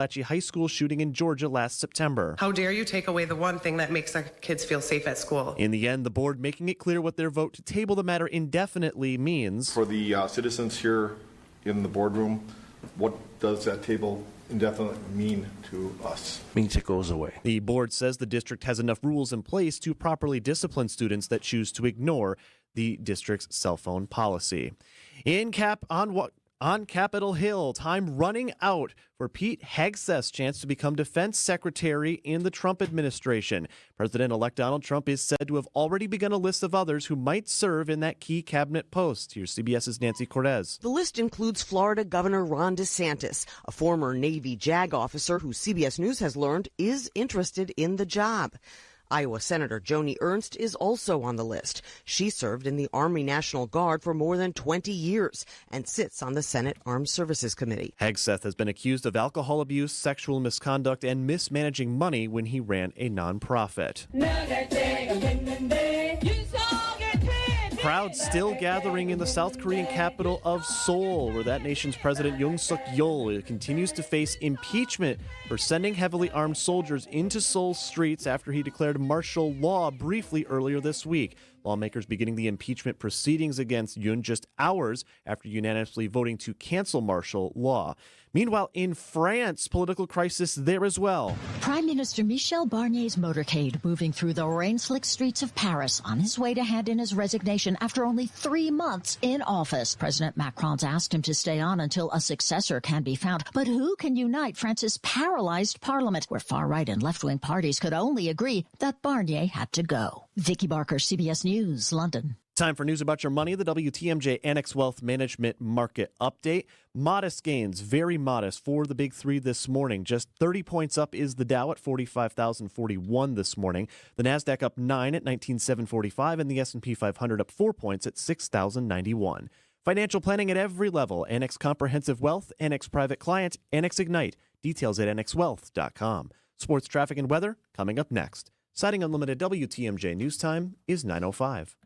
Appalachia High School shooting in Georgia last September. How dare you take away the one thing that makes our kids feel safe at school? In the end, the board making it clear what their vote to table the matter indefinitely means. For the citizens here in the boardroom, what does that table indefinitely mean to us? Means it goes away. The board says the district has enough rules in place to properly discipline students that choose to ignore the district's cell phone policy. On Capitol Hill, time running out for Pete Hegseth's chance to become defense secretary in the Trump administration. President-elect Donald Trump is said to have already begun a list of others who might serve in that key cabinet post. Here's CBS's Nancy Cortez. The list includes Florida Governor Ron DeSantis, a former Navy JAG officer who CBS News has learned is interested in the job. Iowa Senator Joni Ernst is also on the list. She served in the Army National Guard for more than 20 years and sits on the Senate Armed Services Committee. Hegseth has been accused of alcohol abuse, sexual misconduct, and mismanaging money when he ran a nonprofit. Crowds still gathering in the South Korean capital of Seoul, where that nation's president Yoon Suk-yeol continues to face impeachment for sending heavily armed soldiers into Seoul's streets after he declared martial law briefly earlier this week. Lawmakers beginning the impeachment proceedings against Yoon just hours after unanimously voting to cancel martial law. Meanwhile, in France, political crisis there as well. Prime Minister Michel Barnier's motorcade moving through the rain-slick streets of Paris on his way to hand in his resignation after only 3 months in office. President Macron's asked him to stay on until a successor can be found. But who can unite France's paralyzed parliament, where far-right and left-wing parties could only agree that Barnier had to go? Vicky Barker, CBS News, London. Time for news about your money, the WTMJ Annex Wealth Management Market Update. Modest gains, very modest for the big three this morning. Just 30 points up is the Dow at 45,041 this morning. The NASDAQ up 9 at 19,745, and the S&P 500 up 4 points at 6,091. Financial planning at every level. Annex Comprehensive Wealth, Annex Private Client, Annex Ignite. Details at annexwealth.com. Sports, traffic, and weather coming up next. Citing Unlimited WTMJ News Time is 9:05.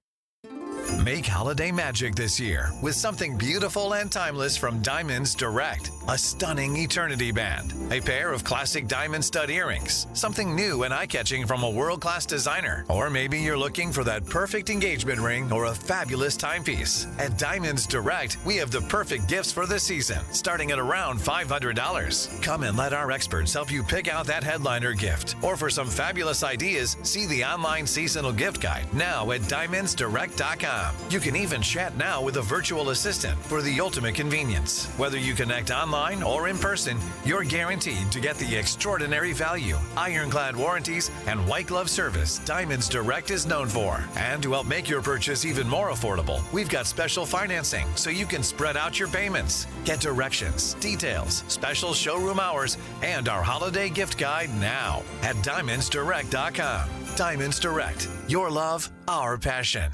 Make holiday magic this year with something beautiful and timeless from Diamonds Direct. A stunning eternity band, a pair of classic diamond stud earrings, something new and eye-catching from a world-class designer. Or maybe you're looking for that perfect engagement ring or a fabulous timepiece. At Diamonds Direct, we have the perfect gifts for the season, starting at around $500. Come and let our experts help you pick out that headliner gift. Or for some fabulous ideas, see the online seasonal gift guide now at diamondsdirect.com. You can even chat now with a virtual assistant for the ultimate convenience. Whether you connect online or in person, you're guaranteed to get the extraordinary value, ironclad warranties, and white glove service Diamonds Direct is known for. And to help make your purchase even more affordable, we've got special financing so you can spread out your payments. Get directions, details, special showroom hours, and our holiday gift guide now at diamondsdirect.com. Diamonds Direct, your love, our passion.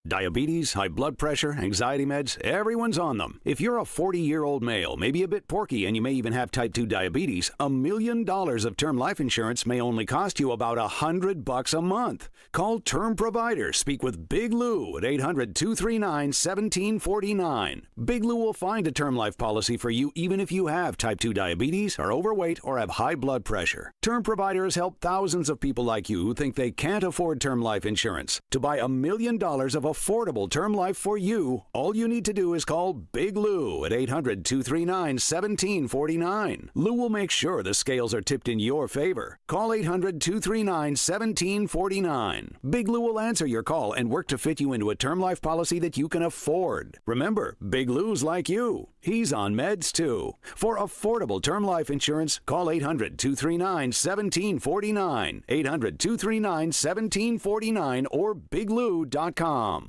Diabetes, high blood pressure, anxiety meds, everyone's on them. If you're a 40-year-old male, maybe a bit porky, and you may even have type 2 diabetes, $1 million of term life insurance may only cost you about $100 a month. Call Term Provider. Speak with Big Lou at 800-239-1749. Big Lou will find a term life policy for you even if you have type 2 diabetes, are overweight, or have high blood pressure. Term Provider has helped thousands of people like you who think they can't afford term life insurance. To buy $1 million of affordable term life for you, all you need to do is call Big Lou at 800-239-1749. Lou will make sure the scales are tipped in your favor. Call 800-239-1749. Big Lou will answer your call and work to fit you into a term life policy that you can afford. Remember, Big Lou's like you. He's on meds too. For affordable term life insurance, call 800-239-1749. 800-239-1749 or biglou.com.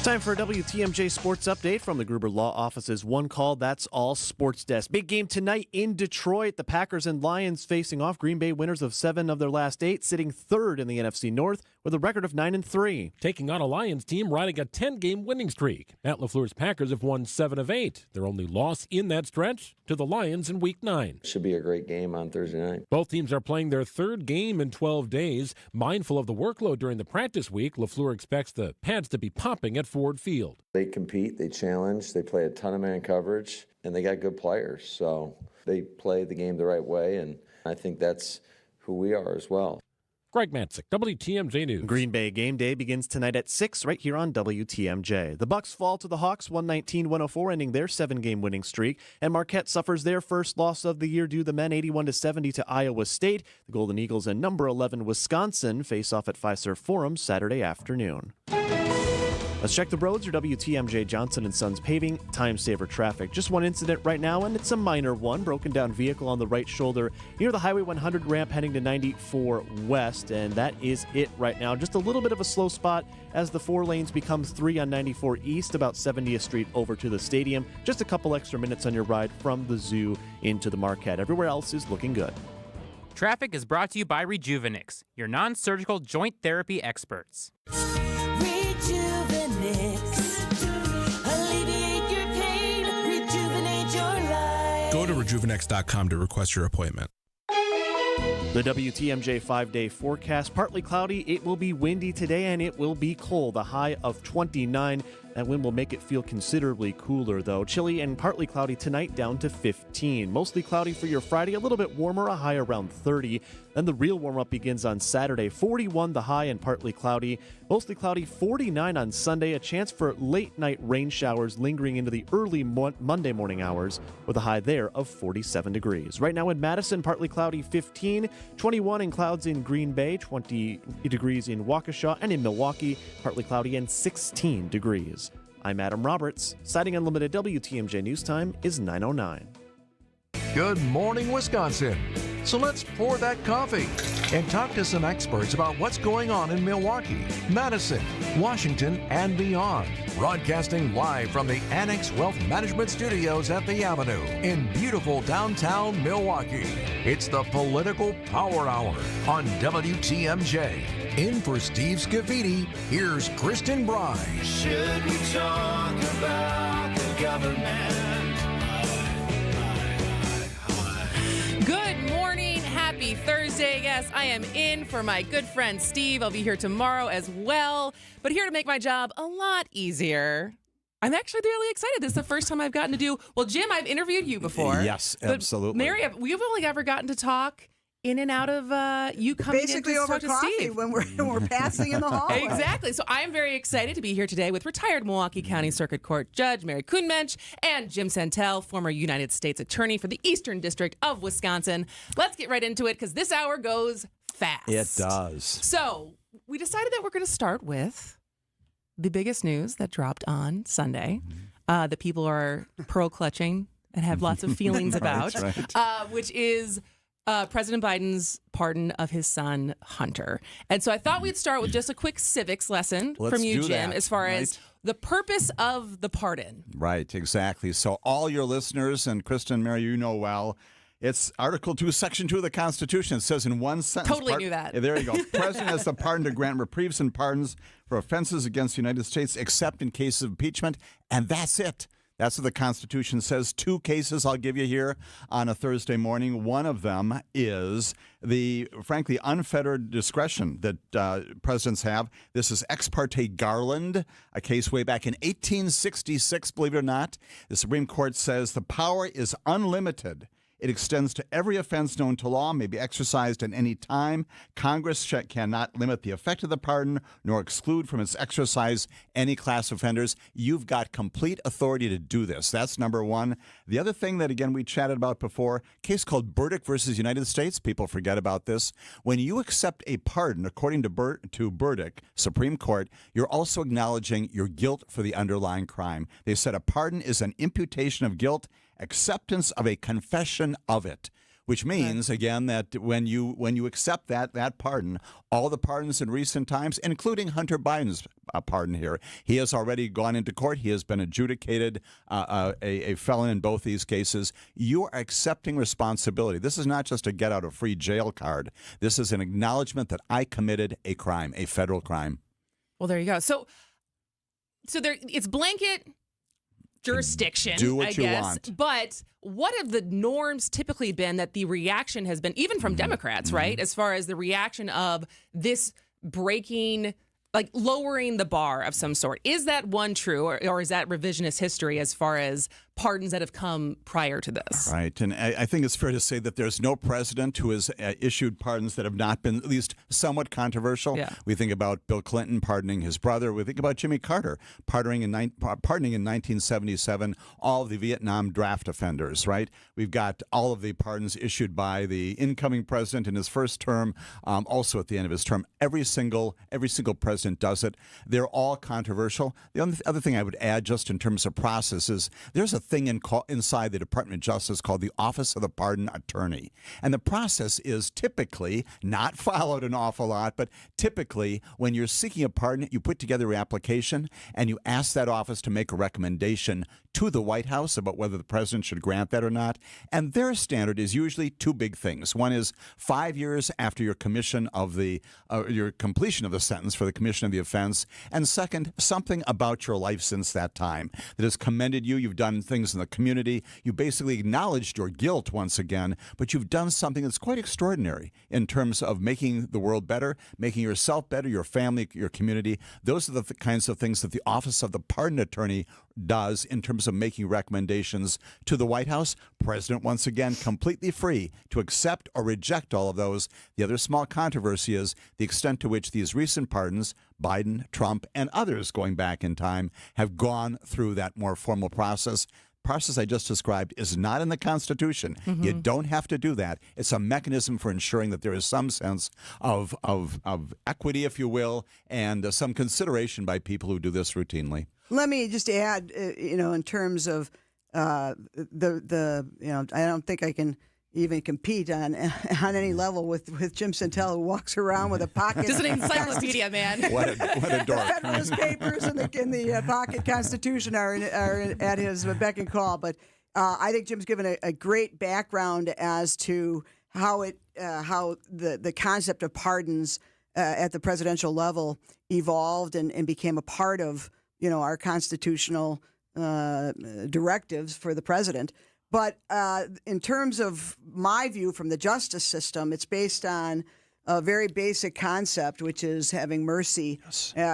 Time for a WTMJ Sports Update from the Gruber Law Office's One Call, That's All Sports Desk. Big game tonight in Detroit. The Packers and Lions facing off. Green Bay winners of 7 of their last 8, sitting third in the NFC North with a record of 9-3. Taking on a Lions team riding a 10-game winning streak. Matt LaFleur's Packers have won 7 of 8. Their only loss in that stretch to the Lions in Week 9. Should be a great game on Thursday night. Both teams are playing their third game in 12 days. Mindful of the workload during the practice week, LaFleur expects the pads to be popping at Ford Field. They compete, they challenge, they play a ton of man coverage, and they got good players. So they play the game the right way, and I think that's who we are as well. Greg Matzik, WTMJ News. Green Bay game day begins tonight at 6 right here on WTMJ. The Bucs fall to the Hawks 119-104, ending their 7-game winning streak. And Marquette suffers their first loss of the year due the men 81-70 to Iowa State. The Golden Eagles and number 11 Wisconsin face off at Fiserv Forum Saturday afternoon. Let's check the roads. Your WTMJ Johnson & Sons paving time-saver traffic. Just one incident right now, and it's a minor one. Broken down vehicle on the right shoulder near the Highway 100 ramp heading to 94 West, and that is it right now. Just a little bit of a slow spot as the 4 lanes become 3 on 94 East, about 70th Street over to the stadium. Just a couple extra minutes on your ride from the zoo into the Marquette. Everywhere else is looking good. Traffic is brought to you by Rejuvenix, your non-surgical joint therapy experts. Alleviate your pain, rejuvenate your life. Go to rejuvenex.com to request your appointment. The WTMJ 5-day forecast, partly cloudy. It will be windy today and it will be cold, a high of 29. That wind will make it feel considerably cooler, though. Chilly and partly cloudy tonight, down to 15. Mostly cloudy for your Friday, a little bit warmer, a high around 30. Then the real warm-up begins on Saturday, 41 the high and partly cloudy. Mostly cloudy, 49 on Sunday. A chance for late-night rain showers lingering into the early Monday morning hours, with a high there of 47 degrees. Right now in Madison, partly cloudy, 15. 21 in clouds in Green Bay, 20 degrees in Waukesha, and in Milwaukee, partly cloudy and 16 degrees. I'm Adam Roberts. Citing Unlimited, WTMJ News Time is 9:09. Good morning, Wisconsin. So let's pour that coffee and talk to some experts about what's going on in Milwaukee, Madison, Washington, and beyond. Broadcasting live from the Annex Wealth Management Studios at the Avenue in beautiful downtown Milwaukee. It's the Political Power Hour on WTMJ. In for Steve Scavini, here's Kristin Brey. Should we talk about the government? Good morning. Happy Thursday. Yes, I am in for my good friend Steve. I'll be here tomorrow as well. But here to make my job a lot easier. I'm actually really excited. This is the first time I've gotten to do, well, Jim, I've interviewed you before. Yes, absolutely. Mary, we've only ever gotten to talk in and out of you coming basically in to over talk coffee to Steve. when we're passing in the hallway. Exactly. So I am very excited to be here today with retired Milwaukee County Circuit Court Judge Mary Kuhnmensch and Jim Santel, former United States Attorney for the Eastern District of Wisconsin. Let's get right into it because this hour goes fast. It does. So we decided that we're going to start with the biggest news that dropped on Sunday that people are pearl clutching and have lots of feelings about, which is President Biden's pardon of his son, Hunter. And so I thought we'd start with just a quick civics lesson from you, Jim, as far as the purpose of the pardon. Right, exactly. So all your listeners, and Kristin, Mary, you know well, it's Article 2, Section 2 of the Constitution. It says in one sentence. Totally knew that. There you go. President has the pardon to grant reprieves and pardons for offenses against the United States, except in cases of impeachment, and that's it. That's what the Constitution says. 2 cases I'll give you here on a Thursday morning. One of them is the, frankly, unfettered discretion that presidents have. This is Ex parte Garland, a case way back in 1866, believe it or not. The Supreme Court says the power is unlimited. It extends to every offense known to law, may be exercised at any time. Congress cannot limit the effect of the pardon, nor exclude from its exercise any class of offenders. You've got complete authority to do this. That's number one. The other thing that, again, we chatted about before, a case called Burdick versus United States. People forget about this. When you accept a pardon, according to Burdick, Supreme Court, you're also acknowledging your guilt for the underlying crime. They said a pardon is an imputation of guilt, acceptance of a confession of it. which means, again, that when you accept that pardon, all the pardons in recent times, including Hunter Biden's pardon here, he has already gone into court. He has been adjudicated a felon in both these cases. You are accepting responsibility. This is not just a get-out-of-free-jail card. This is an acknowledgement that I committed a crime, a federal crime. Well, there you go. So there, it's blanket jurisdiction, do what I you guess. want. But what have the norms typically been that the reaction has been, even from Democrats, right? As far as the reaction of this breaking, like lowering the bar of some sort. Is that one true, or is that revisionist history as far as pardons that have come prior to this? Right. And I think it's fair to say that there's no president who has issued pardons that have not been at least somewhat controversial. Yeah. We think about Bill Clinton pardoning his brother. We think about Jimmy Carter pardoning in 1977 all of the Vietnam draft offenders, right? We've got all of the pardons issued by the incoming president in his first term, also at the end of his term. Every single president does it. They're all controversial. The other thing I would add just in terms of process is there's a thing inside the Department of Justice called the Office of the Pardon Attorney. And the process is typically not followed an awful lot, but typically when you're seeking a pardon, you put together your application and you ask that office to make a recommendation to the White House about whether the president should grant that or not. And their standard is usually two big things. One is 5 years after your completion of the sentence for the commission of the offense. And second, something about your life since that time that has commended you. You've done things in the community. You basically acknowledged your guilt once again, but you've done something that's quite extraordinary in terms of making the world better, making yourself better, your family, your community. Those are the kinds of things that the Office of the Pardon Attorney does in terms of making recommendations to the White House. President, once again, completely free to accept or reject all of those. The other small controversy is the extent to which these recent pardons, Biden, Trump, and others going back in time, have gone through that more formal process. Process I just described is not in the Constitution. You don't have to do that. It's a mechanism for ensuring that there is some sense of equity, if you will, and some consideration by people who do this routinely. Let me just add, in terms of I don't think I can even compete on any level with Jim Santel, who walks around with a pocket. Just an encyclopedia, man. What a dork. The Federalist Papers and the pocket Constitution are at his beck and call. But I think Jim's given a great background as to how the concept of pardons at the presidential level evolved and became a part of our constitutional directives for the president. But in terms of my view from the justice system, it's based on a very basic concept, which is having mercy,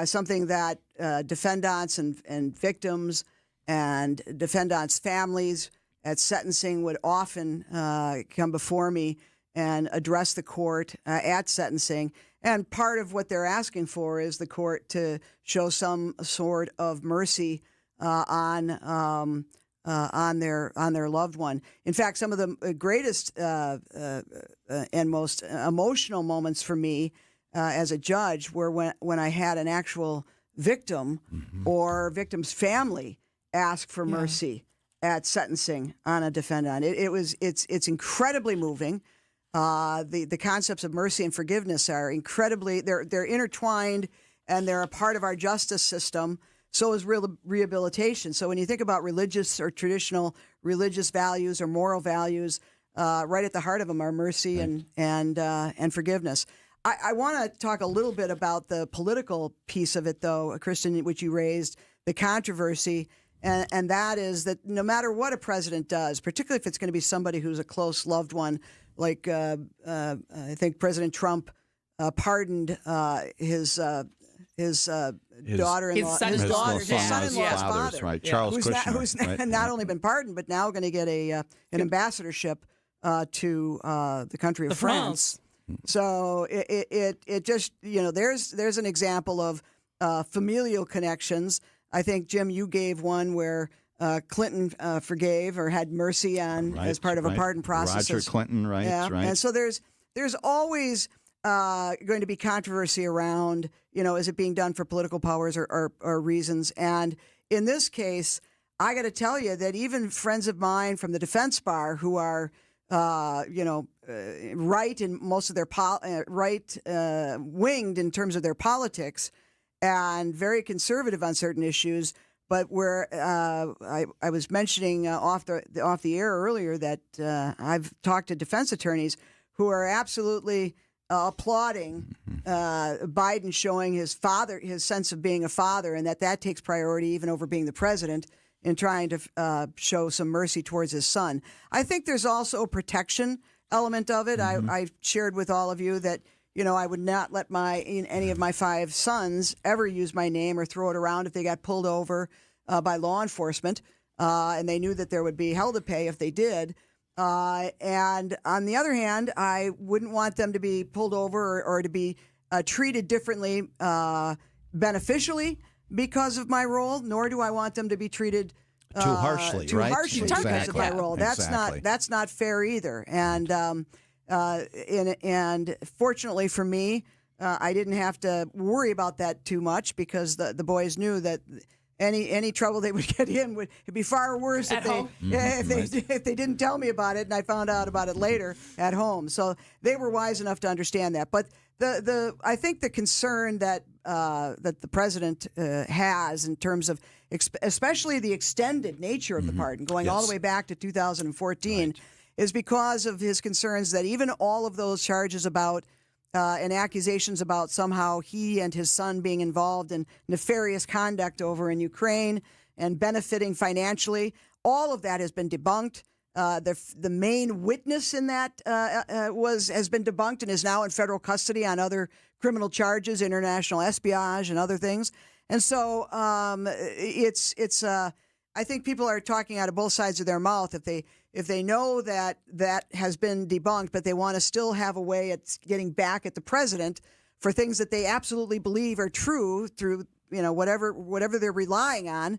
something that defendants and victims and defendants' families at sentencing would often come before me and address the court at sentencing. And part of what they're asking for is the court to show some sort of mercy on their loved one. In fact, some of the greatest and most emotional moments for me as a judge were when I had an actual victim or victim's family ask for mercy at sentencing on a defendant. It's incredibly moving. The concepts of mercy and forgiveness are incredibly they're intertwined, and they're a part of our justice system. So is rehabilitation. So when you think about religious or traditional religious values or moral values, right at the heart of them are mercy and forgiveness. I want to talk a little bit about the political piece of it, though, Kristin, which you raised, the controversy, and that is that no matter what a president does, particularly if it's going to be somebody who's a close loved one, like I think President Trump pardoned his daughter-in-law, his son-in-law's father, right? Charles Kushner, who's not only been pardoned, but now going to get an ambassadorship to the country of France. So it just there's an example of familial connections. I think, Jim, you gave one where Clinton forgave or had mercy on as part of a pardon process. Roger Clinton, right? Yeah. Right. And so there's always going to be controversy around, is it being done for political powers or reasons? And in this case, I got to tell you that even friends of mine from the defense bar who are right in most of their winged in terms of their politics, and very conservative on certain issues. But where I was mentioning off the air earlier that I've talked to defense attorneys who are absolutely applauding Biden showing his sense of being a father, and that takes priority even over being the president, in trying to show some mercy towards his son. I think there's also a protection element of it. I shared with all of you that, I would not let any of my 5 sons ever use my name or throw it around if they got pulled over by law enforcement, and they knew that there would be hell to pay if they did. And on the other hand, I wouldn't want them to be pulled over or to be treated differently beneficially because of my role, nor do I want them to be treated too harshly, too right? harshly because of my role. That's not fair either. And fortunately for me, I didn't have to worry about that too much because the boys knew that any trouble they would get in would be far worse if they didn't tell me about it, and I found out about it later at home. So they were wise enough to understand that. But I think the concern that the president has in terms of especially the extended nature of the pardon, going all the way back to 2014, is because of his concerns that even all of those charges about and accusations about somehow he and his son being involved in nefarious conduct over in Ukraine and benefiting financially, all of that has been debunked. The main witness in that has been debunked and is now in federal custody on other criminal charges, international espionage, and other things. And so I think people are talking out of both sides of their mouth if they know that has been debunked, but they want to still have a way at getting back at the president for things that they absolutely believe are true through whatever they're relying on,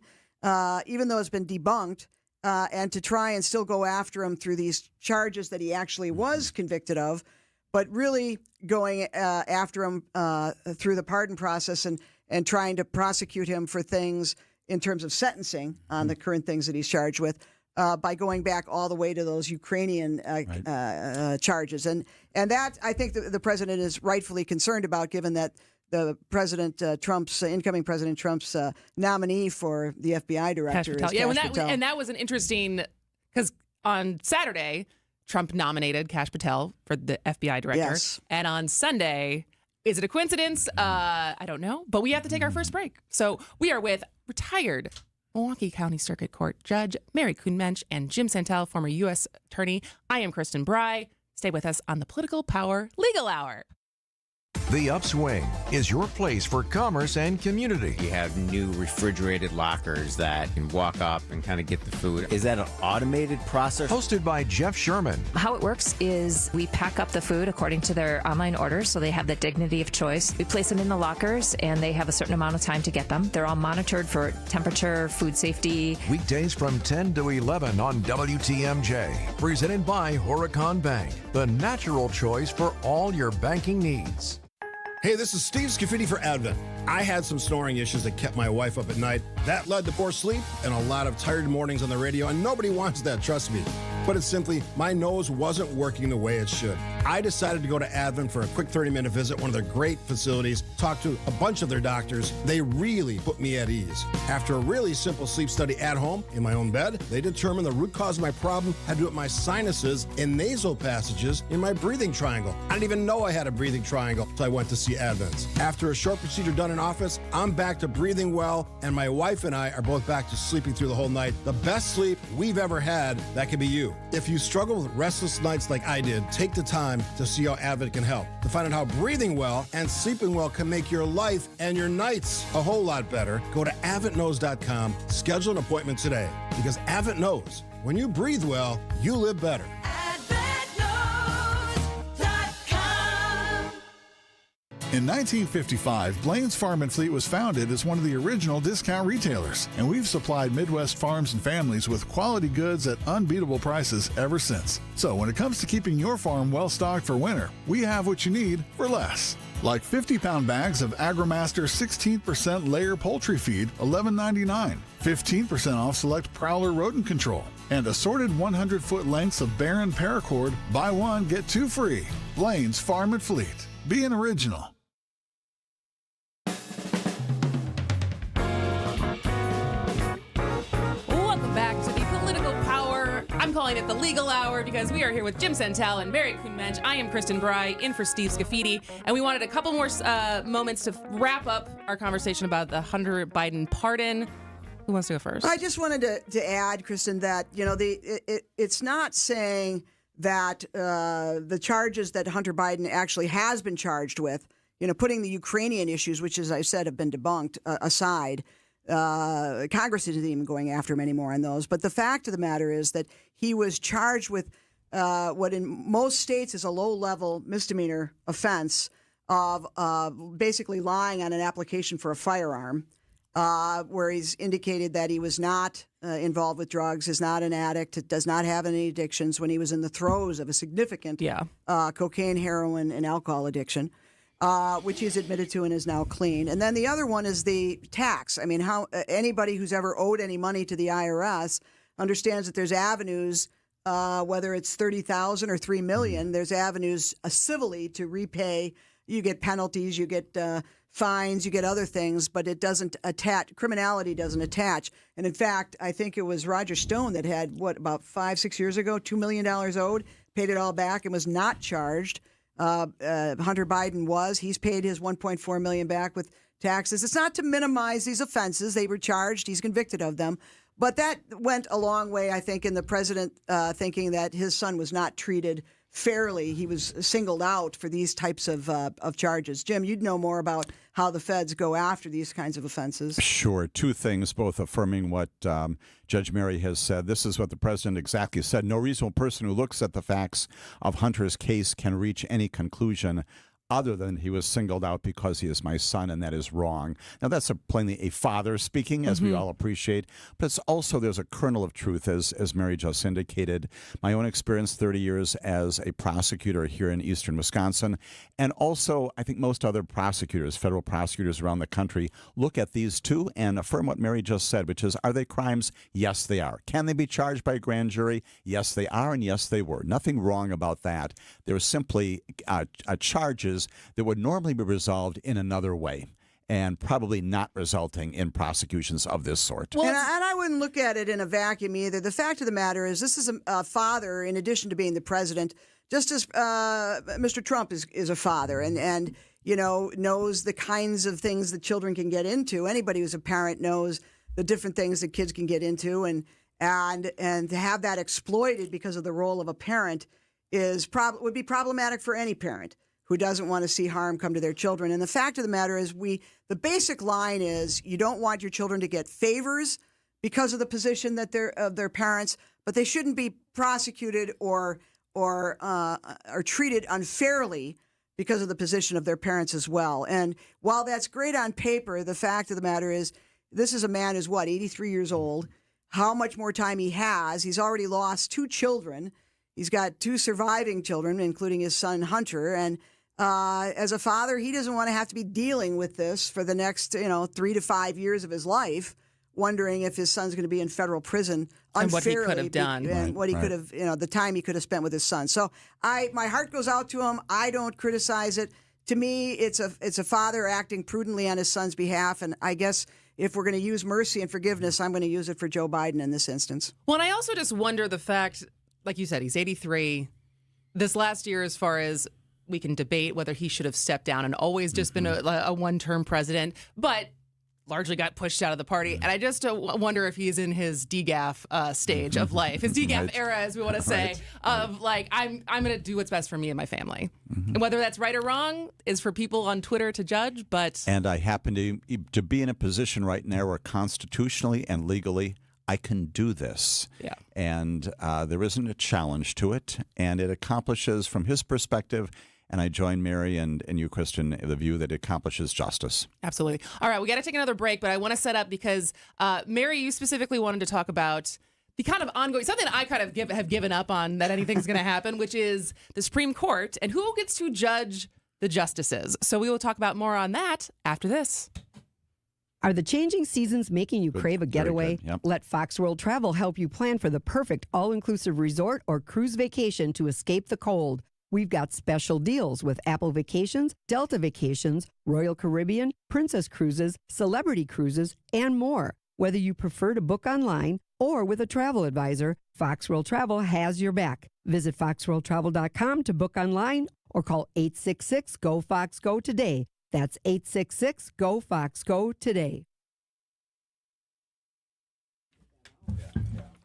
even though it's been debunked, and to try and still go after him through these charges that he actually was convicted of, but really going after him through the pardon process and trying to prosecute him for things in terms of sentencing on the current things that he's charged with. By going back all the way to those Ukrainian charges. And that, I think, the president is rightfully concerned about, given that the incoming President Trump's nominee for the FBI director is Kash Patel. And that was an interesting, because on Saturday, Trump nominated Kash Patel for the FBI director. Yes. And on Sunday, is it a coincidence? I don't know. But we have to take our first break. So we are with retired Milwaukee County Circuit Court Judge Mary Kuhnmensch and Jim Santel, former U.S. Attorney. I am Kristin Brey. Stay with us on the Political Power Legal Hour. The Upswing is your place for commerce and community. You have new refrigerated lockers that can walk up and kind of get the food. Is that an automated process? Hosted by Jeff Sherman. How it works is we pack up the food according to their online orders, so they have the dignity of choice. We place them in the lockers, and they have a certain amount of time to get them. They're all monitored for temperature, food safety. Weekdays from 10 to 11 on WTMJ. Presented by Horicon Bank, the natural choice for all your banking needs. Hey, this is Steve Scafidi for Advent. I had some snoring issues that kept my wife up at night. That led to poor sleep and a lot of tired mornings on the radio, and nobody wants that, trust me. But it's simply, my nose wasn't working the way it should. I decided to go to Advent for a quick 30-minute visit, one of their great facilities, talk to a bunch of their doctors. They really put me at ease. After a really simple sleep study at home, in my own bed, they determined the root cause of my problem had to do with my sinuses and nasal passages in my breathing triangle. I didn't even know I had a breathing triangle until I went to see Advent. After a short procedure done in office, I'm back to breathing well, and my wife and I are both back to sleeping through the whole night. The best sleep we've ever had, that could be you. If you struggle with restless nights like I did, take the time to see how Advent can help. To find out how breathing well and sleeping well can make your life and your nights a whole lot better, go to AdventKnows.com, schedule an appointment today. Because Advent knows, when you breathe well, you live better. In 1955, Blaine's Farm and Fleet was founded as one of the original discount retailers, and we've supplied Midwest farms and families with quality goods at unbeatable prices ever since. So when it comes to keeping your farm well-stocked for winter, we have what you need for less. Like 50-pound bags of AgriMaster 16% layer poultry feed, $11.99. 15% off select Prowler rodent control. And assorted 100-foot lengths of barren paracord, buy one, get two free. Blaine's Farm and Fleet. Be an original. Welcome back to the Political Power. I'm calling it the Legal Hour because we are here with Jim Santel and Barry Kuhn-Mensch. I am Kristin Brey, in for Steve Scafidi, and we wanted a couple more moments to wrap up our conversation about the Hunter Biden pardon. Who wants to go first? I just wanted to add, Kristin, that it's not saying that the charges that Hunter Biden actually has been charged with, putting the Ukrainian issues, which, as I said, have been debunked, aside. Congress isn't even going after him anymore on those. But the fact of the matter is that he was charged with what in most states is a low-level misdemeanor offense of basically lying on an application for a firearm, where he's indicated that he was not involved with drugs, is not an addict, does not have any addictions when he was in the throes of a significant cocaine, heroin, and alcohol addiction. Which he's admitted to and is now clean. And then the other one is the tax. I mean, how anybody who's ever owed any money to the IRS understands that there's avenues, whether it's $30,000 or $3 million, there's avenues civilly to repay. You get penalties, you get fines, you get other things, but it doesn't attach. Criminality doesn't attach. And in fact, I think it was Roger Stone that had, about 5-6 years ago, $2 million owed, paid it all back and was not charged. Hunter Biden was. He's paid his $1.4 million back with taxes. It's not to minimize these offenses. They were charged. He's convicted of them. But that went a long way, I think, in the president thinking that his son was not treated fairly. He was singled out for these types of charges. Jim, you'd know more about how the feds go after these kinds of offenses. Sure. Two things, both affirming what Judge Mary has said. This is what the president exactly said. No reasonable person who looks at the facts of Hunter's case can reach any conclusion other than he was singled out because he is my son, and that is wrong. Now, that's plainly a father speaking, as we all appreciate, but it's also, there's a kernel of truth, as Mary just indicated. My own experience, 30 years as a prosecutor here in eastern Wisconsin, and also I think most other prosecutors, federal prosecutors around the country, look at these two and affirm what Mary just said, which is, are they crimes? Yes, they are. Can they be charged by a grand jury? Yes, they are, and yes, they were. Nothing wrong about that. There were simply charges that would normally be resolved in another way and probably not resulting in prosecutions of this sort. Well, and I wouldn't look at it in a vacuum either. The fact of the matter is this is a father, in addition to being the president, just as Mr. Trump is a father and knows the kinds of things that children can get into. Anybody who's a parent knows the different things that kids can get into, and to have that exploited because of the role of a parent would be problematic for any parent who doesn't want to see harm come to their children. And the fact of the matter is the basic line is you don't want your children to get favors because of the position that of their parents, but they shouldn't be prosecuted or treated unfairly because of the position of their parents as well. And while that's great on paper, the fact of the matter is this is a man who's 83 years old. How much more time he has? He's already lost 2 children. He's got 2 surviving children, including his son Hunter, and as a father, he doesn't want to have to be dealing with this for the next, 3 to 5 years of his life, wondering if his son's going to be in federal prison unfairly. And what he could have done. And what he could have, the time he could have spent with his son. So my heart goes out to him. I don't criticize it. To me, it's a father acting prudently on his son's behalf. And I guess if we're going to use mercy and forgiveness, I'm going to use it for Joe Biden in this instance. Well, and I also just wonder the fact, like you said, he's 83. This last year, as far as we can debate whether he should have stepped down and always just been a one-term president, but largely got pushed out of the party. And I just wonder if he's in his DGAF stage of life, his DGAF era, as we want to say, of like, I'm going to do what's best for me and my family. And whether that's right or wrong is for people on Twitter to judge, but... And I happen to be in a position right now where constitutionally and legally I can do this. Yeah. And there isn't a challenge to it. And it accomplishes, from his perspective, and I join Mary and you, Kristin, the view that it accomplishes justice. Absolutely. All right, we got to take another break, but I want to set up because, Mary, you specifically wanted to talk about the kind of ongoing, something I kind of have given up on that anything's going to happen, which is the Supreme Court and who gets to judge the justices. So we will talk about more on that after this. Are the changing seasons making you crave a getaway? Yep. Let Fox World Travel help you plan for the perfect all-inclusive resort or cruise vacation to escape the cold. We've got special deals with Apple Vacations, Delta Vacations, Royal Caribbean, Princess Cruises, Celebrity Cruises, and more. Whether you prefer to book online or with a travel advisor, Fox World Travel has your back. Visit foxworldtravel.com to book online or call 866-GO-FOX-GO today. That's 866-GO-FOX-GO today.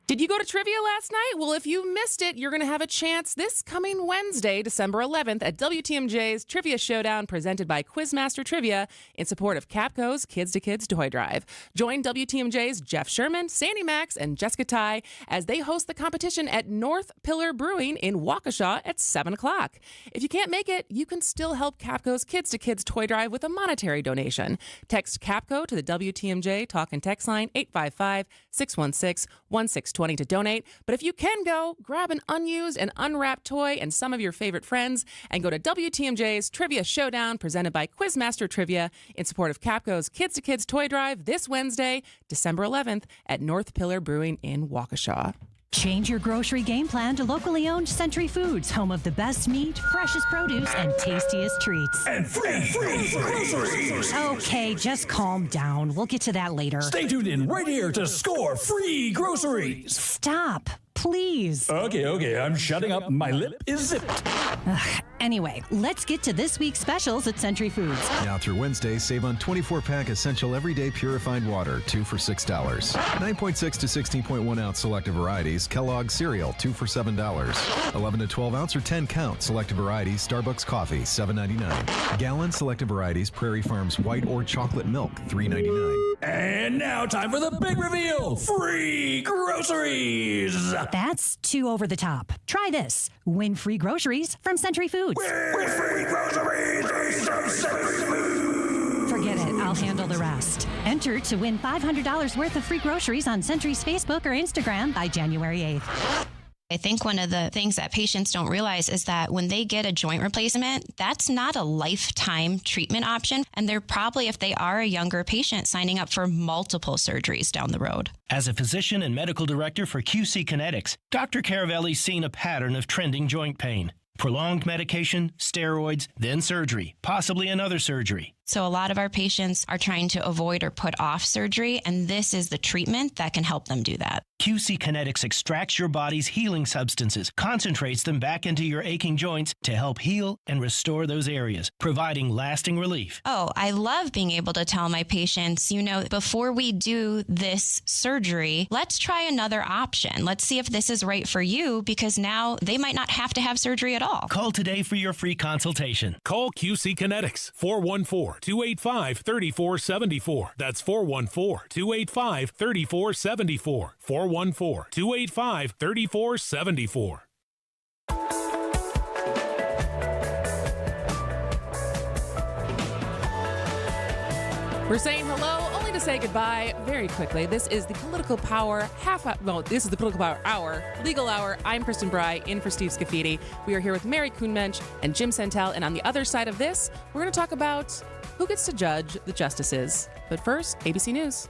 Did you go to trivia last night? Well, if you missed it, you're going to have a chance this coming Wednesday, December 11th, at WTMJ's Trivia Showdown presented by Quizmaster Trivia in support of Capco's Kids to Kids Toy Drive. Join WTMJ's Jeff Sherman, Sandy Max, and Jessica Ty as they host the competition at North Pillar Brewing in Waukesha at 7 o'clock. If you can't make it, you can still help Capco's Kids to Kids Toy Drive with a monetary donation. Text Capco to the WTMJ talk and text line 855-616-1620 to donate. But if you can go, grab an unused and unwrapped toy and some of your favorite friends and go to WTMJ's Trivia Showdown presented by Quizmaster Trivia in support of Capco's Kids to Kids Toy Drive this Wednesday, December 11th at North Pillar Brewing in Waukesha. Change your grocery game plan to locally owned Century Foods, home of the best meat, freshest produce, and tastiest treats. And free groceries. Okay, just calm down. We'll get to that later. Stay tuned in right here to score free groceries. Stop, please. Okay, I'm shutting up. My lip is zipped. Anyway, let's get to this week's specials at Century Foods. Now through Wednesday, save on 24-pack Essential Everyday Purified Water, 2 for $6. 9.6 to 16.1 ounce selective varieties, Kellogg's cereal, 2 for $7. 11 to 12 ounce or 10 count selective varieties, Starbucks coffee, $7.99. Gallon selective varieties, Prairie Farms white or chocolate milk, $3.99. And now time for the big reveal. Free groceries. That's too over the top. Try this. Win free groceries from Century Foods. Win free groceries from Century Foods. Forget it. I'll handle the rest. Enter to win $500 worth of free groceries on Century's Facebook or Instagram by January 8th. I think one of the things that patients don't realize is that when they get a joint replacement, that's not a lifetime treatment option. And they're probably, if they are a younger patient, signing up for multiple surgeries down the road. As a physician and medical director for QC Kinetics, Dr. Caravelli's seen a pattern of trending joint pain. Prolonged medication, steroids, then surgery, possibly another surgery. So a lot of our patients are trying to avoid or put off surgery, and this is the treatment that can help them do that. QC Kinetics extracts your body's healing substances, concentrates them back into your aching joints to help heal and restore those areas, providing lasting relief. Oh, I love being able to tell my patients, before we do this surgery, let's try another option. Let's see if this is right for you, because now they might not have to have surgery at all. Call today for your free consultation. Call QC Kinetics, 414-285-3474. That's 414-285-3474. 414-285-3474. We're saying hello only to say goodbye very quickly. This is the Political Power this is the Political Power Hour, Legal Hour. I'm Kristin Brey, in for Steve Scafidi. We are here with Mary Kuhnmensch and Jim Santel, and on the other side of this, we're going to talk about who gets to judge the justices. But first, ABC News.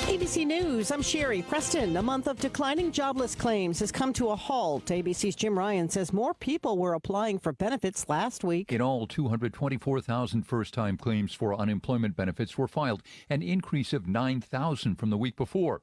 ABC News, I'm Sherry Preston. A month of declining jobless claims has come to a halt. ABC's Jim Ryan says more people were applying for benefits last week. In all, 224,000 first-time claims for unemployment benefits were filed, an increase of 9,000 from the week before.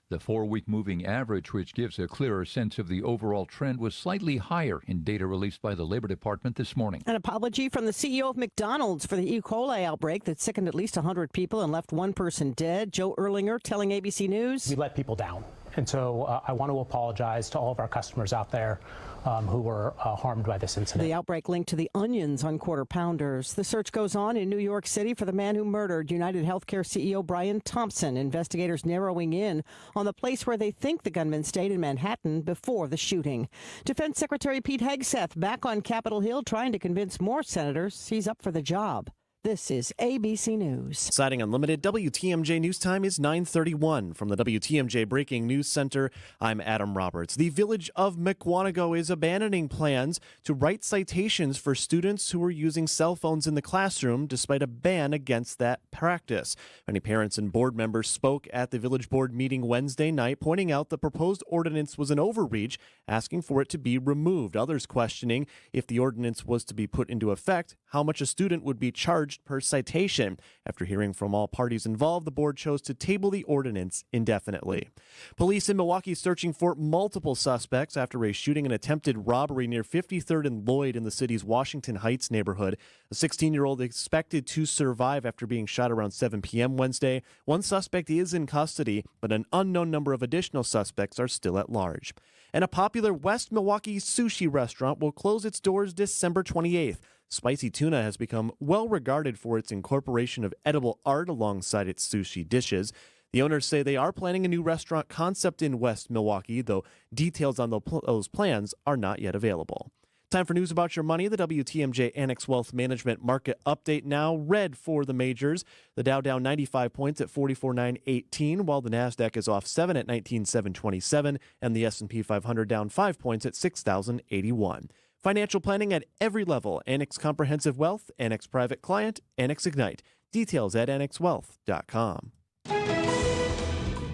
The 4-week moving average, which gives a clearer sense of the overall trend, was slightly higher in data released by the Labor Department this morning. An apology from the CEO of McDonald's for the E. coli outbreak that sickened at least 100 people and left one person dead. Joe Erlinger telling ABC News. We let people down. And so I want to apologize to all of our customers out there who were harmed by this incident. The outbreak linked to the onions on Quarter Pounders. The search goes on in New York City for the man who murdered United Healthcare CEO Brian Thompson. Investigators narrowing in on the place where they think the gunman stayed in Manhattan before the shooting. Defense Secretary Pete Hegseth back on Capitol Hill trying to convince more senators he's up for the job. This is ABC News. Siding Unlimited, WTMJ News Time is 9:31. From the WTMJ Breaking News Center, I'm Adam Roberts. The village of Mukwonago is abandoning plans to write citations for students who are using cell phones in the classroom despite a ban against that practice. Many parents and board members spoke at the village board meeting Wednesday night, pointing out the proposed ordinance was an overreach, asking for it to be removed. Others questioning if the ordinance was to be put into effect, how much a student would be charged per citation. After hearing from all parties involved, the board chose to table the ordinance indefinitely. Police in Milwaukee searching for multiple suspects after a shooting and attempted robbery near 53rd and Lloyd in the city's Washington Heights neighborhood. A 16-year-old expected to survive after being shot around 7 p.m. Wednesday. One suspect is in custody, but an unknown number of additional suspects are still at large. And a popular West Milwaukee sushi restaurant will close its doors December 28th. Spicy Tuna has become well regarded for its incorporation of edible art alongside its sushi dishes. The owners say they are planning a new restaurant concept in West Milwaukee, though details on those plans are not yet available. Time for news about your money. The WTMJ Annex Wealth Management Market Update now. Red for the majors. The Dow down 95 points at 44,918, while the Nasdaq is off 7 at 19,727, and the S&P 500 down 5 points at 6,081. Financial planning at every level. Annex Comprehensive Wealth, Annex Private Client, Annex Ignite. Details at annexwealth.com.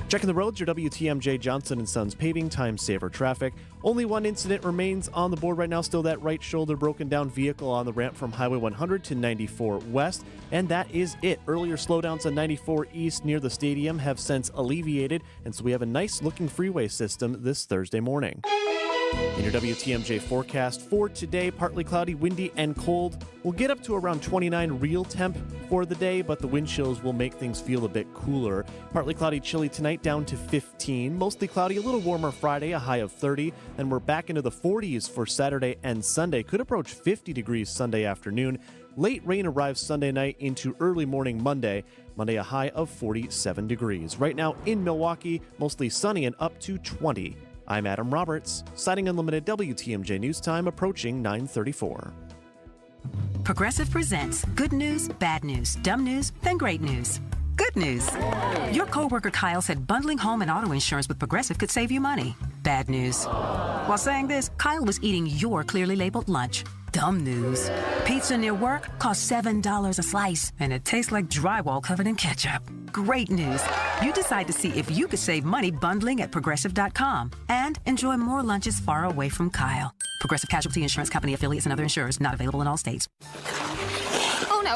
Checking the roads, your WTMJ Johnson & Sons paving time saver traffic. Only one incident remains on the board right now. Still that right shoulder broken down vehicle on the ramp from Highway 100 to 94 West. And that is it. Earlier slowdowns on 94 East near the stadium have since alleviated. And so we have a nice looking freeway system this Thursday morning. In your WTMJ forecast for today, partly cloudy, windy, and cold. We'll get up to around 29 real temp for the day, but the wind chills will make things feel a bit cooler. Partly cloudy, chilly tonight, down to 15. Mostly cloudy, a little warmer Friday, a high of 30. Then we're back into the 40s for Saturday and Sunday. Could approach 50 degrees Sunday afternoon. Late rain arrives Sunday night into early morning Monday. Monday, a high of 47 degrees. Right now in Milwaukee, mostly sunny and up to 20. I'm Adam Roberts, Siding Unlimited WTMJ News Time approaching 9:34. Progressive presents good news, bad news, dumb news, then great news. Good news. Your coworker Kyle said bundling home and auto insurance with Progressive could save you money. Bad news. While saying this, Kyle was eating your clearly labeled lunch. Dumb news. Pizza near work costs $7 a slice, and it tastes like drywall covered in ketchup. Great news. You decide to see if you could save money bundling at Progressive.com and enjoy more lunches far away from Kyle. Progressive Casualty Insurance Company, affiliates, and other insurers not available in all states. Oh no,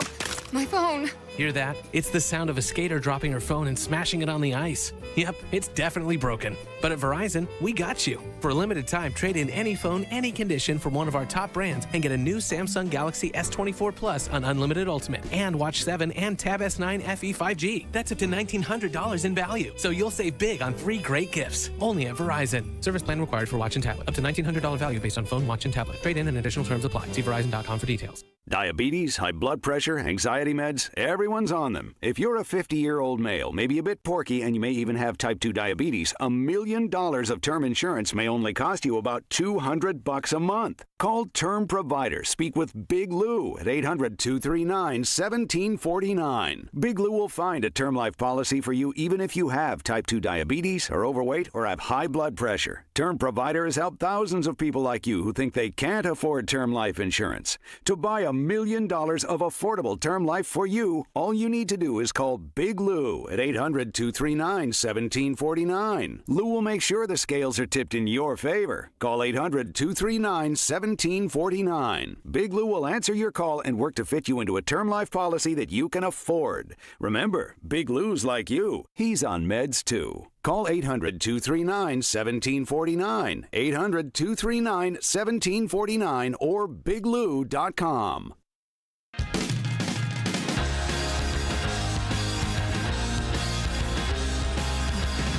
my phone. Hear that? It's the sound of a skater dropping her phone and smashing it on the ice. Yep, it's definitely broken. But at Verizon, we got you. For a limited time, trade in any phone, any condition from one of our top brands and get a new Samsung Galaxy S24 Plus on Unlimited Ultimate and Watch 7 and Tab S9 FE 5G. That's up to $1,900 in value. So you'll save big on 3 great gifts. Only at Verizon. Service plan required for watch and tablet. Up to $1,900 value based on phone, watch, and tablet. Trade in and additional terms apply. See Verizon.com for details. Diabetes, high blood pressure, anxiety meds, everyone's on them. If you're a 50-year-old male, maybe a bit porky, and you may even have type 2 diabetes, $1 million of term insurance may only cost you about $200 a month. Call Term Provider. Speak with Big Lou at 800-239-1749. Big Lou will find a term life policy for you even if you have type 2 diabetes, are overweight, or have high blood pressure. Term Provider has helped thousands of people like you who think they can't afford term life insurance. To buy $1 million of affordable term life for you, all you need to do is call Big Lou at 800-239-1749. Lou will make sure the scales are tipped in your favor. Call 800-239-1749. Big Lou will answer your call and work to fit you into a term life policy that you can afford. Remember, Big Lou's like you. He's on meds too. Call 800-239-1749, 800-239-1749, or biglou.com.